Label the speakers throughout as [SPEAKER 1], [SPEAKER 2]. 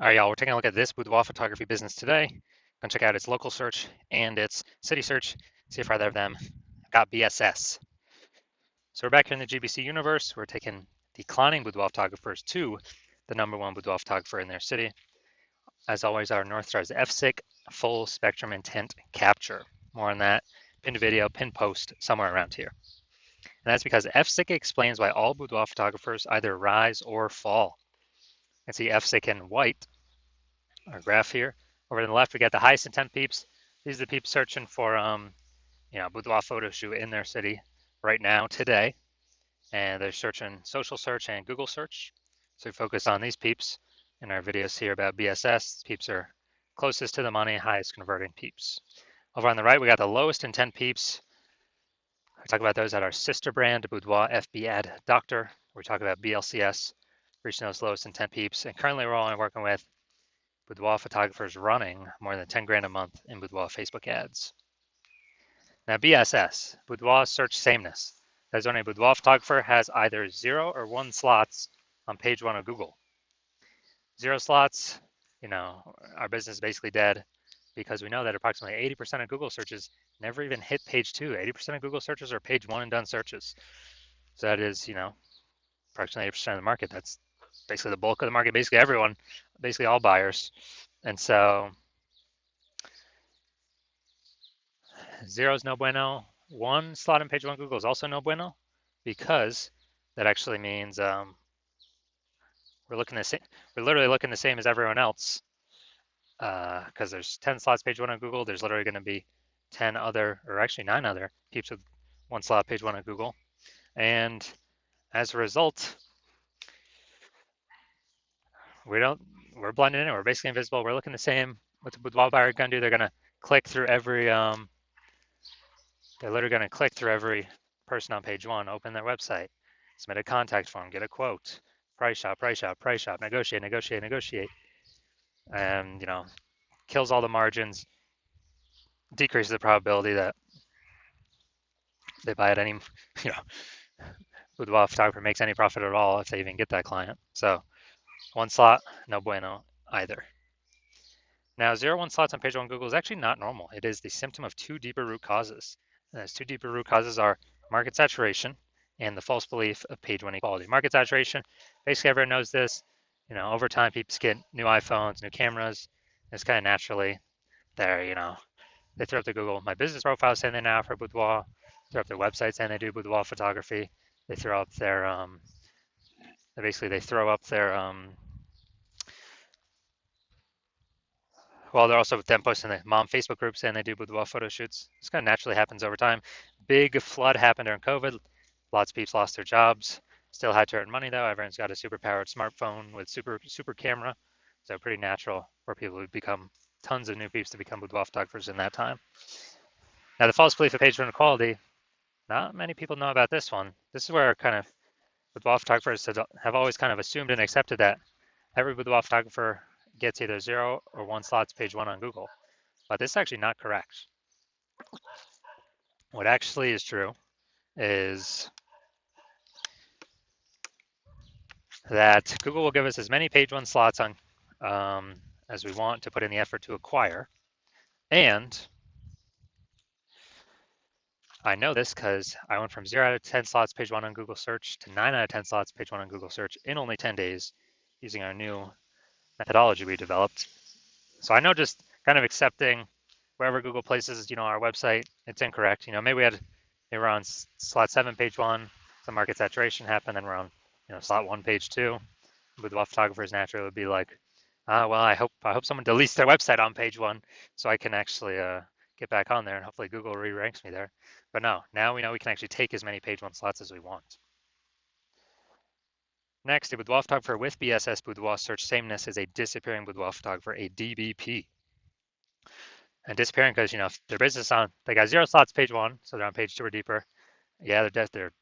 [SPEAKER 1] All right, y'all, we're taking a look at this boudoir photography business today. Gonna check out its local search and its city search, see if either of them got BSS. So we're back here in the GBC universe. We're taking declining boudoir photographers to the #1 boudoir photographer in their city. As always, our North Star is FSIC, full spectrum intent capture. More on that, pinned video, pinned post, somewhere around here. And that's because FSIC explains why all boudoir photographers either rise or fall. You can see FSIC in white, our graph here. Over to the left, we got the highest intent peeps. These are the peeps searching for, boudoir photo shoot in their city right now, today. And they're searching social search and Google search. So we focus on these peeps in our videos here about BSS. Peeps are closest to the money, highest converting peeps. Over on the right, we got the lowest intent peeps. We talk about those at our sister brand, Boudoir FB Ad Doctor. We talk about BLCS, reaching those lowest intent peeps. And currently, we're only working with boudoir photographers running more than 10 grand a month in boudoir Facebook ads. Now BSS, boudoir search sameness. That is when a boudoir photographer has either 0 or 1 slots on page 1 of Google. 0 slots, our business is basically dead because we know that approximately 80% of Google searches never even hit page 2. 80% of Google searches are page 1 and done searches. So that is, approximately 80% of the market. That's basically the bulk of the market, basically everyone, basically all buyers. And so 0 is no bueno. 1 slot in page 1 Google is also no bueno because that actually means we're literally looking the same as everyone else because there's 10 slots page 1 on Google. There's literally going to be 9 other peeps with 1 slot page 1 on Google. And as a result, we're blended in. We're basically invisible. We're looking the same. What's a boudoir buyer going to do? They're going to click through every they're literally going to click through every person on page 1, open their website, submit a contact form, get a quote, price shop, negotiate, and kills all the margins, decreases the probability that they buy at any boudoir photographer makes any profit at all if they even get that client. So 1 slot, no bueno either. Now 0, 1 slots on page 1 Google is actually not normal. It is the symptom of 2 deeper root causes. And those 2 deeper root causes are market saturation and the false belief of page 1 equality. Market saturation, basically everyone knows this. Over time, people get new iPhones, new cameras. It's kind of naturally there, they throw up to Google my business profile saying they now offer boudoir, throw up their website saying they do boudoir photography. They throw up their, they're also then posting the mom Facebook group saying they do boudoir photo shoots. This kind of naturally happens over time. Big flood happened during COVID. Lots of people lost their jobs. Still had to earn money though. Everyone's got a super powered smartphone with super camera. So pretty natural for people who become tons of new peeps to become boudoir photographers in that time. Now the false belief of page 1 equality, not many people know about this one. This is where kind of boudoir photographers have always kind of assumed and accepted that every boudoir photographer gets either 0 or 1 slots page 1 on Google. But this is actually not correct. What actually is true is that Google will give us as many page 1 slots on as we want to put in the effort to acquire. And I know this because I went from 0 out of 10 slots page 1 on Google search to 9 out of 10 slots page 1 on Google search in only 10 days using our new methodology we developed. So I know just kind of accepting wherever Google places, our website, it's incorrect. Maybe we're on slot 7 page 1, some market saturation happened, then we're on slot 1 page 2. With photographers naturally would be like, well, I hope someone deletes their website on page 1 so I can actually get back on there and hopefully Google re-ranks me there. But no, now we know we can actually take as many page 1 slots as we want. Next, a boudoir photographer with BSS boudoir search sameness is a disappearing boudoir photographer, a DBP. And disappearing because, if their business they got 0 slots page 1, so they're on page 2 or deeper. Yeah, they're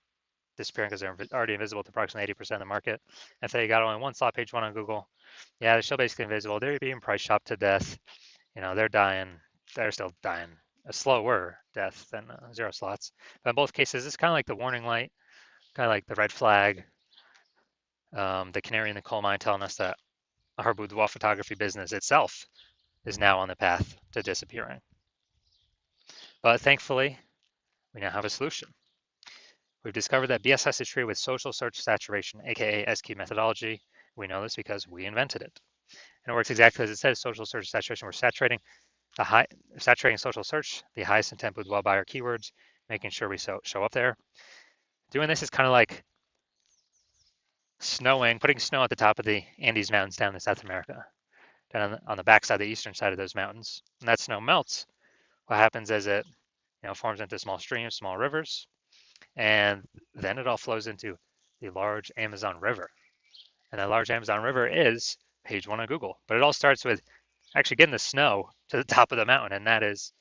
[SPEAKER 1] disappearing because they're already invisible to approximately 80% of the market. If they got only 1 slot page 1 on Google, yeah, they're still basically invisible. They're being price shopped to death. They're still dying a slower death than 0 slots. But in both cases, it's kind of like the warning light, kind of like the red flag, the canary in the coal mine telling us that our boudoir photography business itself is now on the path to disappearing. But thankfully, we now have a solution. We've discovered that BSS is treated with social search saturation, aka SQ methodology. We know this because we invented it. And it works exactly as it says, social search saturation. We're saturating social search, the highest intent boudoir buyer keywords, making sure we show up there. Doing this is kind of like putting snow at the top of the Andes Mountains down in South America, down on the backside, the eastern side of those mountains. And that snow melts. What happens is it forms into small streams, small rivers, and then it all flows into the large Amazon River. And that large Amazon River is page one on Google. But it all starts with actually getting the snow to the top of the mountain, and that is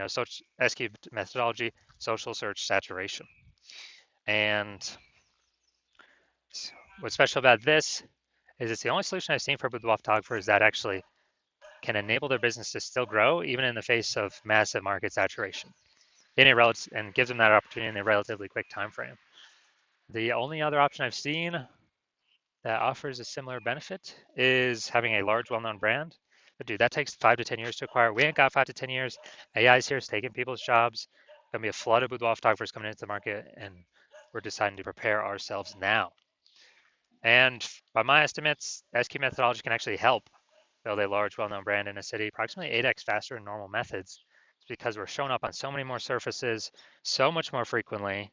[SPEAKER 1] SQ methodology, social search saturation. And what's special about this is it's the only solution I've seen for boudoir photographers that actually can enable their business to still grow even in the face of massive market saturation, and gives them that opportunity in a relatively quick time frame. The only other option I've seen that offers a similar benefit is having a large, well-known brand. But dude, that takes 5 to 10 years to acquire. We ain't got 5 to 10 years. AI's here, it's taking people's jobs. Gonna be a flood of boudoir photographers coming into the market, and we're deciding to prepare ourselves now. And by my estimates, SQ methodology can actually help build a large, well-known brand in a city approximately 8x faster than normal methods. It's because we're showing up on so many more surfaces, so much more frequently.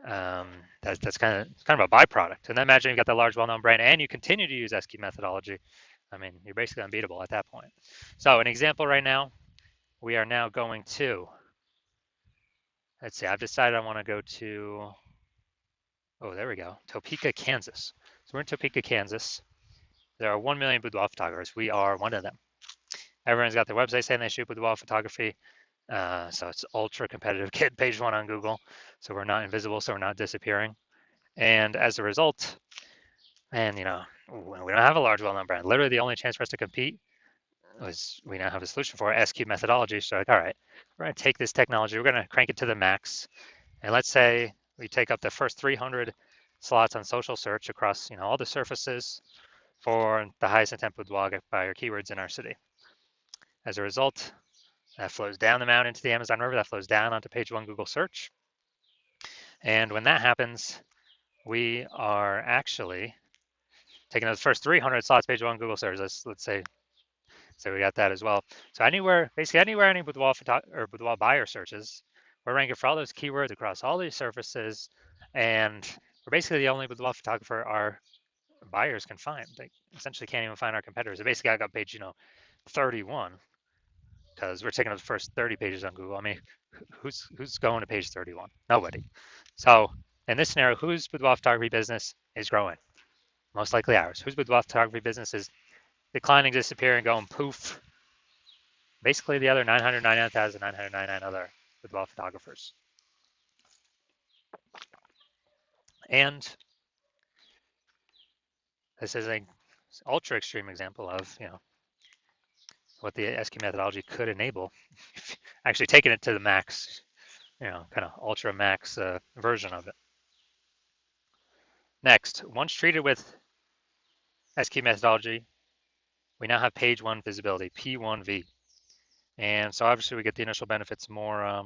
[SPEAKER 1] That's kind of a byproduct. And then imagine you've got the large, well-known brand, and you continue to use SQ methodology. I mean, you're basically unbeatable at that point. So an example right now, we are now going to, let's see, I've decided I want to go to, oh, there we go, Topeka, Kansas. So we're in Topeka, Kansas. There are 1 million boudoir photographers. We are one of them. Everyone's got their website saying they shoot boudoir photography. So it's ultra competitive. Get page one on Google. So we're not invisible, so we're not disappearing. And as a result, and we don't have a large, well-known brand. Literally, the only chance for us to compete was we now have a solution for SQ methodology. So like, all right, we're going to take this technology, we're going to crank it to the max, and let's say we take up the first 300 slots on social search across all the surfaces for the highest intent boudoir buyer keywords in our city. As a result, that flows down the mountain into the Amazon River. That flows down onto page one Google search. And when that happens, we are actually taking those first 300 slots, page one Google search. Let's say we got that as well. So basically anywhere any boudoir buyer searches, we're ranking for all those keywords across all these surfaces, and we're basically the only boudoir photographer our buyers can find. They essentially can't even find our competitors. They basically got page 31 because we're taking up the first 30 pages on Google. I mean, who's going to page 31? Nobody. So in this scenario, whose boudoir photography business is growing? Most likely ours. Whose boudoir photography business is declining, disappearing, going poof? Basically the other 999,999 other boudoir photographers. And this is an ultra extreme example of what the SQ methodology could enable. Actually taking it to the max, kind of ultra max version of it. Next, once treated with SQ methodology, we now have page one visibility, P1V. And so obviously we get the initial benefits, more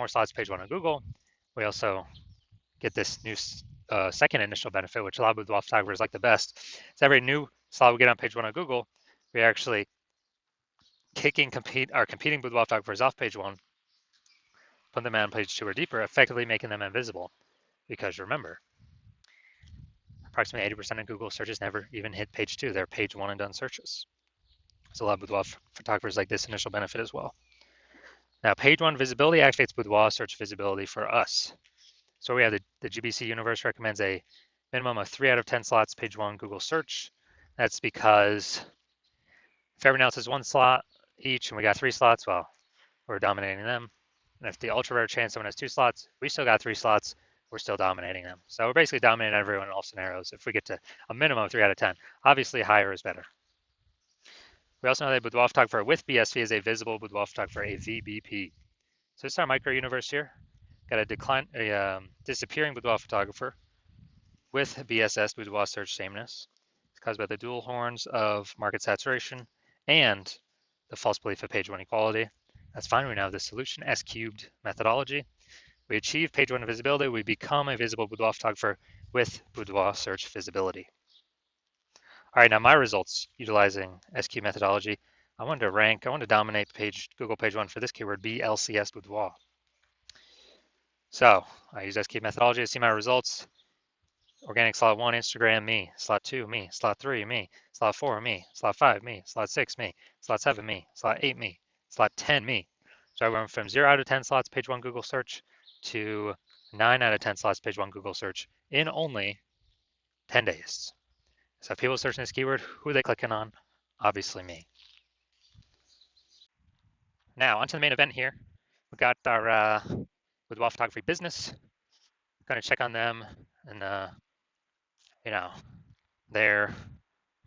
[SPEAKER 1] slots page one on Google. We also get this new second initial benefit, which a lot of boudoir photographers like the best. It's every new slot we get on page one on Google, we are actually kicking our competing boudoir photographers off page one, put them on page two or deeper, effectively making them invisible. Because remember, approximately 80% of Google searches never even hit page two. They're page one and done searches. So a lot of boudoir photographers like this initial benefit as well. Now, page one visibility activates boudoir search visibility for us. So we have the GBC universe recommends a minimum of 3 out of 10 slots page one Google search. That's because if everyone else has one slot each and we got 3 slots, well, we're dominating them. And if the ultra rare chance someone has 2 slots, we still got 3 slots, we're still dominating them. So we're basically dominating everyone in all scenarios if we get to a minimum of 3 out of 10. Obviously, higher is better. We also know that boudoir photographer with BSV is a visible boudoir photographer, a VBP. So this is our micro universe here. Got a disappearing boudoir photographer with BSS, boudoir search sameness. It's caused by the dual horns of market saturation and the false belief of page one equality. That's fine. We now have the solution, S cubed methodology. We achieve page one visibility. We become a visible boudoir photographer with boudoir search visibility. All right, now my results utilizing SQ methodology. I wanted to dominate Google page one for this keyword, BLCS boudoir. So I use SQ methodology to see my results. Organic slot 1, Instagram, me. Slot 2, me. Slot 3, me. Slot 4, me. Slot 5, me. Slot 6, me. Slot 7, me. Slot 8, me. Slot 10, me. So I went from 0 out of 10 slots page 1 Google search to 9 out of 10 slots page 1 Google search in only 10 days. So if people searching this keyword, who are they clicking on? Obviously me. Now onto the main event here. We got our Boudoir photography business. Going to check on them and their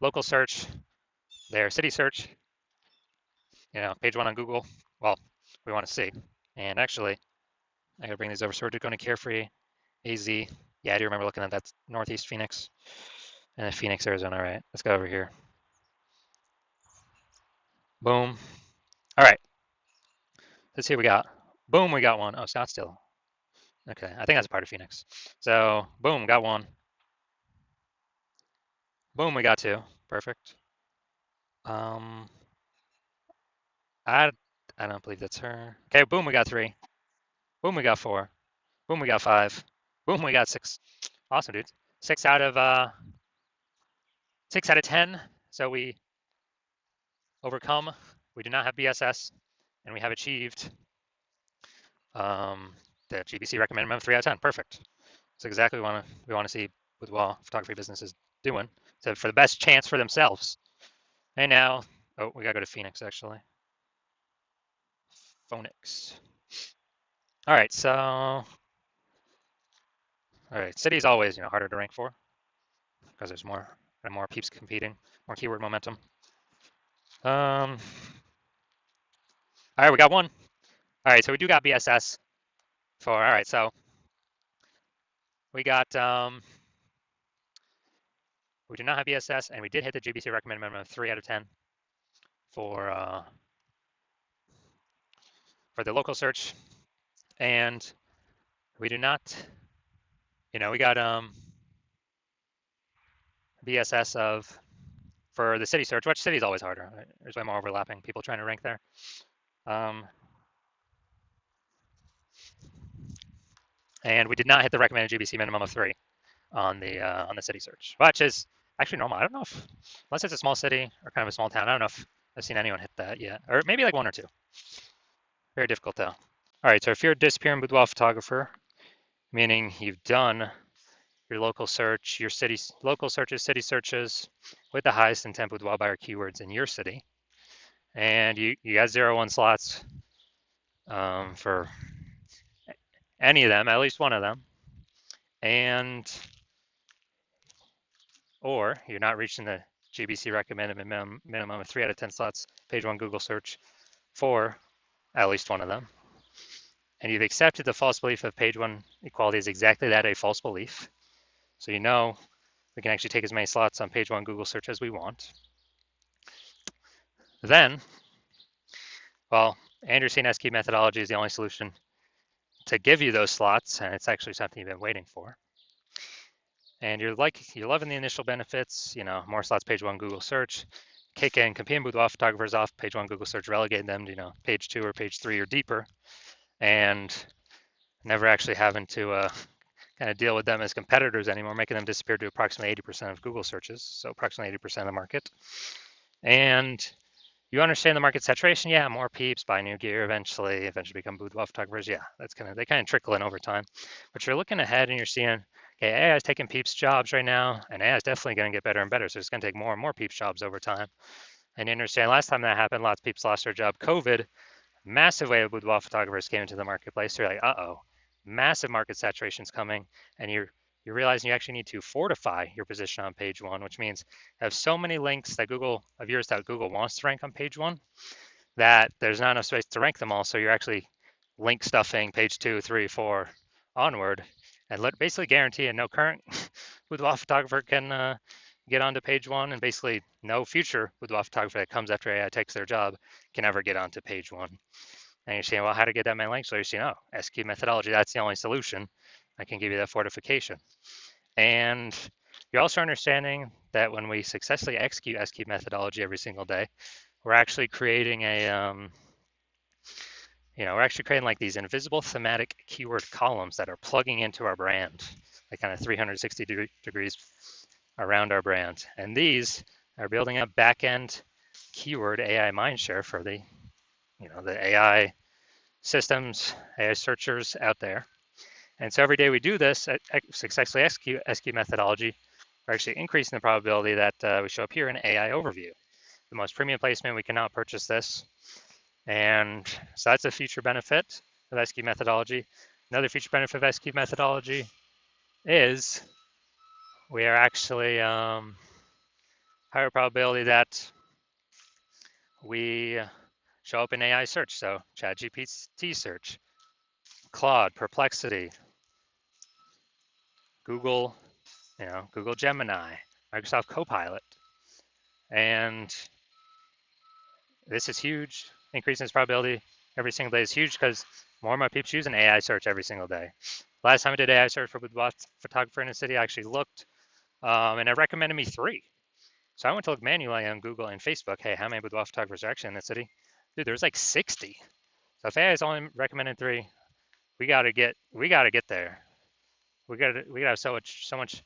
[SPEAKER 1] local search, their city search, page one on Google. Well, we want to see. And actually, I gotta bring these over. So we're going to Carefree, AZ. Yeah, I do remember looking at that. Northeast Phoenix and Phoenix, Arizona. All right, let's go over here. Boom. All right. Let's see what we got. Boom, we got one. Oh, Scottsdale. Okay, I think that's a part of Phoenix. So boom, got one. Boom, we got two. Perfect. I don't believe that's her. Okay, boom, we got three. Boom, we got four. Boom, we got five. Boom, we got six. Awesome, dudes. 6 out of 10. So we overcome. We do not have BSS, and we have achieved the GBC recommended minimum 3 out of 10. Perfect. That's exactly what we want to see with photography businesses doing. So for the best chance for themselves. And now, we gotta go to Phoenix actually. Phoenix. All right, city is always harder to rank for because there's more peeps competing, more keyword momentum. All right, we got one. All right, so we do got BSS for, all right, so we got, we do not have BSS, and we did hit the GBC recommended minimum of 3 out of 10 for the local search, and we do not, we got BSS for the city search, which city is always harder. Right? There's way more overlapping people trying to rank there. And we did not hit the recommended GBC minimum of 3 on the city search, which is actually normal. I don't know if, unless it's a small city or kind of a small town, I don't know if I've seen anyone hit that yet, or maybe like 1 or 2. Very difficult though. All right, so if you're a disappearing boudoir photographer, meaning you've done your local search, your local searches, city searches with the highest intent boudoir buyer keywords in your city, and you got 0-1 slots for any of them, at least one of them, or you're not reaching the GBC recommended minimum of 3 out of 10 slots, page 1 Google search for at least one of them, and you've accepted the false belief of page 1 equality is exactly that, a false belief. So we can actually take as many slots on page 1 Google search as we want. Then, well, Anderson SQ methodology is the only solution to give you those slots, and it's actually something you've been waiting for. And you're loving the initial benefits, more slots, page 1 Google search, kicking competing boudoir photographers off page 1 Google search, relegating them to page 2 or page 3 or deeper, and never actually having to kind of deal with them as competitors anymore, making them disappear to approximately 80% of Google searches, so approximately 80% of the market. And you understand the market saturation, yeah, more peeps buy new gear eventually become boudoir photographers, yeah, they kind of trickle in over time. But you're looking ahead and you're seeing, okay, AI is taking peeps jobs right now, and AI is definitely going to get better and better, so it's going to take more and more peeps jobs over time. And you understand last time that happened, lots of peeps lost their job. COVID, massive wave of boudoir photographers came into the marketplace. So you're like, massive market saturation is coming, and you're realizing you actually need to fortify your position on page 1, which means have so many links that Google wants to rank on page 1 that there's not enough space to rank them all. So you're actually link stuffing page 2, 3, 4 onward, and basically guarantee no current boudoir photographer can get onto page one, and basically no future boudoir photographer that comes after AI takes their job can ever get onto page one. And you're saying, well, how to get that many links? So you're saying, oh, SQ methodology, that's the only solution. I can give you that fortification. And you're also understanding that when we successfully execute SQ methodology every single day, we're actually creating we're actually creating like these invisible thematic keyword columns that are plugging into our brand, like kind of 360 degrees around our brand. And these are building up back-end keyword AI mindshare for the AI systems, AI searchers out there. And so every day we do this, successfully execute SQ methodology, we're actually increasing the probability that we show up here in AI overview. The most premium placement, we cannot purchase this. And so that's a future benefit of SQ methodology. Another future benefit of SQ methodology is we are actually higher probability that we show up in AI search. So ChatGPT search, Claude, Perplexity, Google, Google Gemini, Microsoft Copilot. And this is huge. Increasing its probability every single day is huge because more and more people use an AI search every single day. Last time I did AI search for boudoir photographer in a city, I actually looked and it recommended me 3. So I went to look manually on Google and Facebook. Hey, how many boudoir photographers are actually in the city? Dude, there's like 60. So if AI is only recommending 3, we gotta get there. We gotta have so much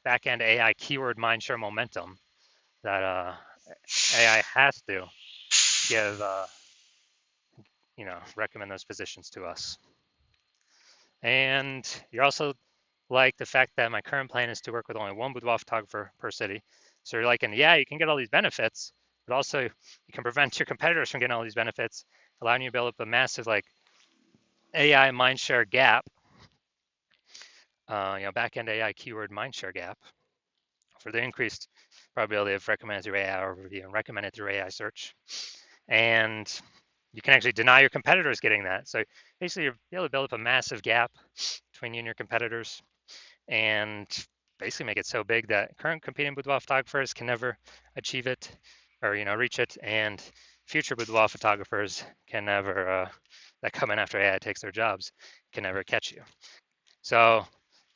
[SPEAKER 1] back end AI keyword mindshare momentum that AI has to give recommend those positions to us. And you're also like the fact that my current plan is to work with only one boudoir photographer per city. So you're like, and yeah, you can get all these benefits, but also you can prevent your competitors from getting all these benefits, allowing you to build up a massive like AI mindshare gap, back-end AI keyword mindshare gap for the increased probability of recommended through AI overview and recommended through AI search. And you can actually deny your competitors getting that. So basically, you're able to build up a massive gap between you and your competitors, and basically make it so big that current competing boudoir photographers can never achieve it or reach it, and future boudoir photographers can never that come in after AI takes their jobs can never catch you. So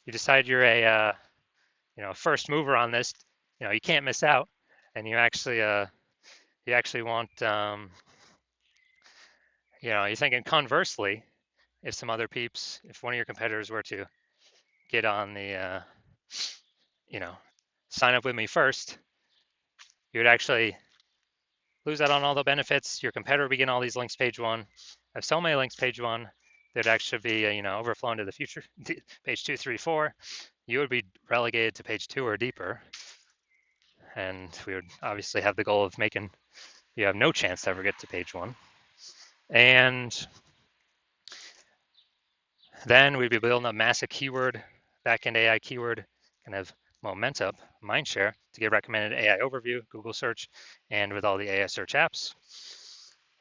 [SPEAKER 1] you decide you're a first mover on this, you can't miss out, and you actually want you're thinking conversely, if some other peeps, if one of your competitors were to get on the sign up with me first, you would actually lose out on all the benefits. Your competitor would begin all these links page one. Have so many links page one, there'd actually be overflowing to the future page 2, 3, 4. You would be relegated to page 2 or deeper, and we would obviously have the goal of making you have no chance to ever get to page 1. And then we'd be building a massive keyword, backend AI keyword, kind of momentum, mindshare to get recommended AI overview, Google search, and with all the AI search apps.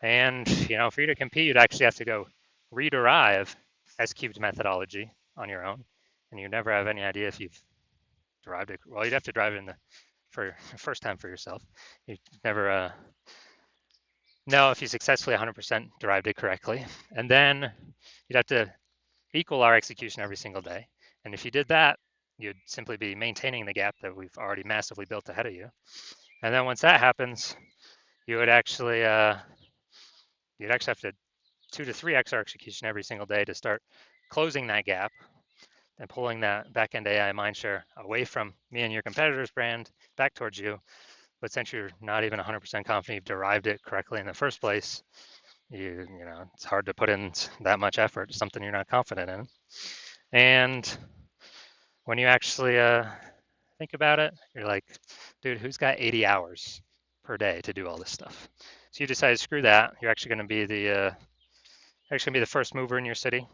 [SPEAKER 1] And for you to compete, you'd actually have to go rederive S-cubed methodology on your own, and you never have any idea if you've derived it. Well, you'd have to drive it for the first time for yourself. You'd never know if you successfully 100% derived it correctly. And then you'd have to equal our execution every single day. And if you did that, you'd simply be maintaining the gap that we've already massively built ahead of you. And then once that happens, you would actually have to 2 to 3x our execution every single day to start closing that gap and pulling that back-end AI mindshare away from me and your competitor's brand back towards you. But since you're not even 100% confident you've derived it correctly in the first place, it's hard to put in that much effort, something you're not confident in. And when you actually think about it, you're like, dude, who's got 80 hours per day to do all this stuff? So you decide, screw that. You're actually going to be the first mover in your city,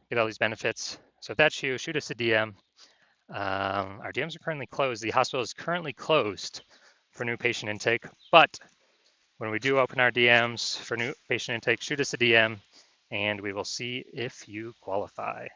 [SPEAKER 1] get all these benefits. So if that's you, shoot us a DM. Our DMs are currently closed. The hospital is currently closed for new patient intake, but when we do open our DMs for new patient intake, shoot us a DM and we will see if you qualify.